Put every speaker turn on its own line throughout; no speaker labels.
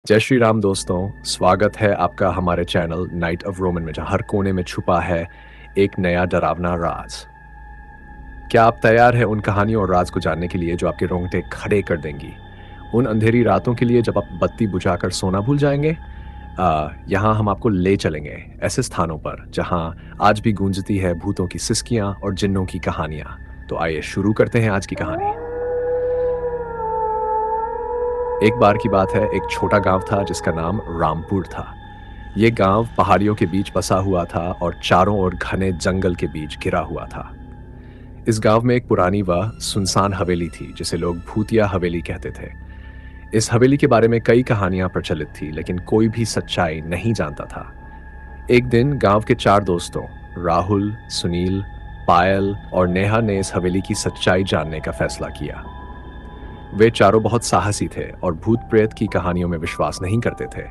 जय श्री राम दोस्तों, स्वागत है आपका हमारे चैनल नाइट ऑफ रोमन में, जहाँ हर कोने में छुपा है एक नया डरावना राज। क्या आप तैयार हैं उन कहानियों और राज को जानने के लिए जो आपके रोंगटे खड़े कर देंगी? उन अंधेरी रातों के लिए जब आप बत्ती बुझाकर सोना भूल जाएंगे? यहाँ हम आपको ले चलेंगे ऐसे स्थानों पर जहाँ आज भी गूंजती है भूतों की सिसकियाँ और जिन्नों की कहानियाँ। तो आइए शुरू करते हैं आज की कहानी। एक बार की बात है, एक छोटा गांव था जिसका नाम रामपुर था। ये गांव पहाड़ियों के बीच बसा हुआ था और चारों ओर घने जंगल के बीच घिरा हुआ था। इस गांव में एक पुरानी व सुनसान हवेली थी जिसे लोग भूतिया हवेली कहते थे। इस हवेली के बारे में कई कहानियां प्रचलित थी, लेकिन कोई भी सच्चाई नहीं जानता था। एक दिन गांव के चार दोस्तों राहुल, सुनील, पायल और नेहा ने इस हवेली की सच्चाई जानने का फैसला किया। वे चारों बहुत साहसी थे और भूत प्रेत की कहानियों में विश्वास नहीं करते थे।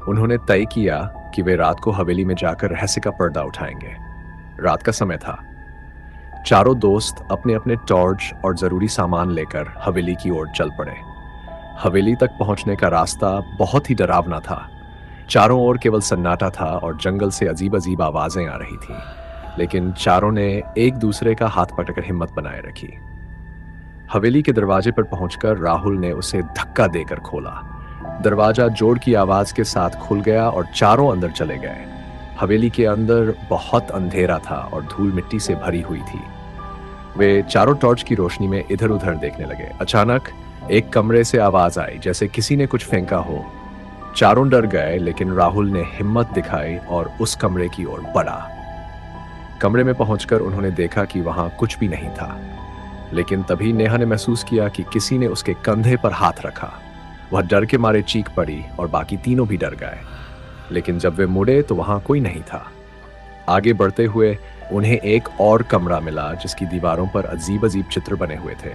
उन्होंने तय किया कि वे रात को हवेली में जाकर रहस्य का पर्दा उठाएंगे। रात का समय था। चारों दोस्त अपने अपने टॉर्च और जरूरी सामान लेकर हवेली की ओर चल पड़े। हवेली तक पहुंचने का रास्ता बहुत ही डरावना था। चारों ओर केवल सन्नाटा था और जंगल से अजीब अजीब आवाजें आ रही थीं, लेकिन चारों ने एक दूसरे का हाथ पकड़कर हिम्मत बनाए रखी। हवेली के दरवाजे पर पहुंचकर राहुल ने उसे धक्का देकर खोला। दरवाजा जोर की आवाज के साथ खुल गया और चारों अंदर चले गए। हवेली के अंदर बहुत अंधेरा था और धूल मिट्टी से भरी हुई थी। वे चारों टॉर्च की रोशनी में इधर उधर देखने लगे। अचानक एक कमरे से आवाज आई, जैसे किसी ने कुछ फेंका हो। चारों डर गए, लेकिन राहुल ने हिम्मत दिखाई और उस कमरे की ओर बढ़ा। कमरे में पहुंचकर उन्होंने देखा कि वहां कुछ भी नहीं था, लेकिन तभी नेहा ने महसूस किया कि किसी ने उसके कंधे पर हाथ रखा। वह डर के मारे चीख पड़ी और बाकी तीनों भी डर गए। लेकिन जब वे मुड़े तो वहां कोई नहीं था। आगे बढ़ते हुए उन्हें एक और कमरा मिला जिसकी दीवारों पर अजीब अजीब चित्र बने हुए थे।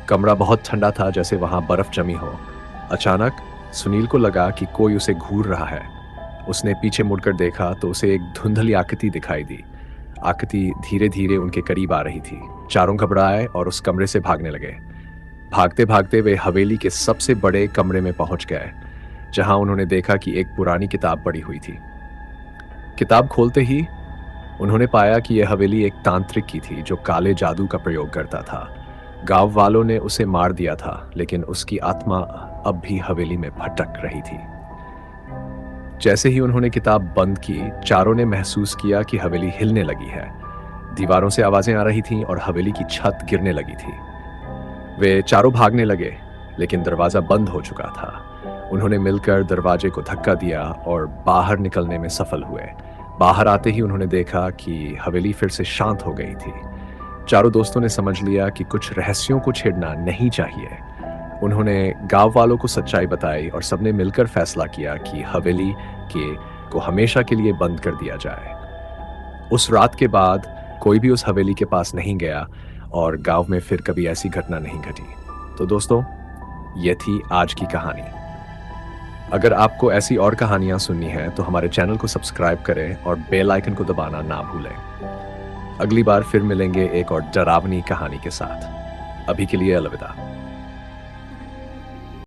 कमरा बहुत ठंडा था, जैसे वहां बर्फ जमी हो। अचानक सुनील को लगा कि कोई उसे घूर रहा है। उसने पीछे मुड़कर देखा तो उसे एक धुंधली आकृति दिखाई दी। आकृति धीरे धीरे उनके करीब आ रही थी। चारों घबराए और उस कमरे से भागने लगे। भागते भागते वे हवेली के सबसे बड़े कमरे में पहुंच गए, जहां उन्होंने देखा कि एक पुरानी किताब पड़ी हुई थी। किताब खोलते ही उन्होंने पाया कि यह हवेली एक तांत्रिक की थी जो काले जादू का प्रयोग करता था। गांव वालों ने उसे मार दिया था, लेकिन उसकी आत्मा अब भी हवेली में भटक रही थी। जैसे ही उन्होंने किताब बंद की, चारों ने महसूस किया कि हवेली हिलने लगी है। दीवारों से आवाजें आ रही थीं और हवेली की छत गिरने लगी थी। वे चारों भागने लगे, लेकिन दरवाजा बंद हो चुका था। उन्होंने मिलकर दरवाजे को धक्का दिया और बाहर निकलने में सफल हुए। बाहर आते ही उन्होंने देखा कि हवेली फिर से शांत हो गई थी। चारों दोस्तों ने समझ लिया कि कुछ रहस्यों को छेड़ना नहीं चाहिए। उन्होंने गांव वालों को सच्चाई बताई और सबने मिलकर फैसला किया कि हवेली को हमेशा के लिए बंद कर दिया जाए। उस रात के बाद कोई भी उस हवेली के पास नहीं गया और गांव में फिर कभी ऐसी घटना नहीं घटी। तो दोस्तों, ये थी आज की कहानी। अगर आपको ऐसी और कहानियां सुननी है तो हमारे चैनल को सब्सक्राइब करें और बेल आइकन को दबाना ना भूलें। अगली बार फिर मिलेंगे एक और डरावनी कहानी के साथ। अभी के लिए अलविदा।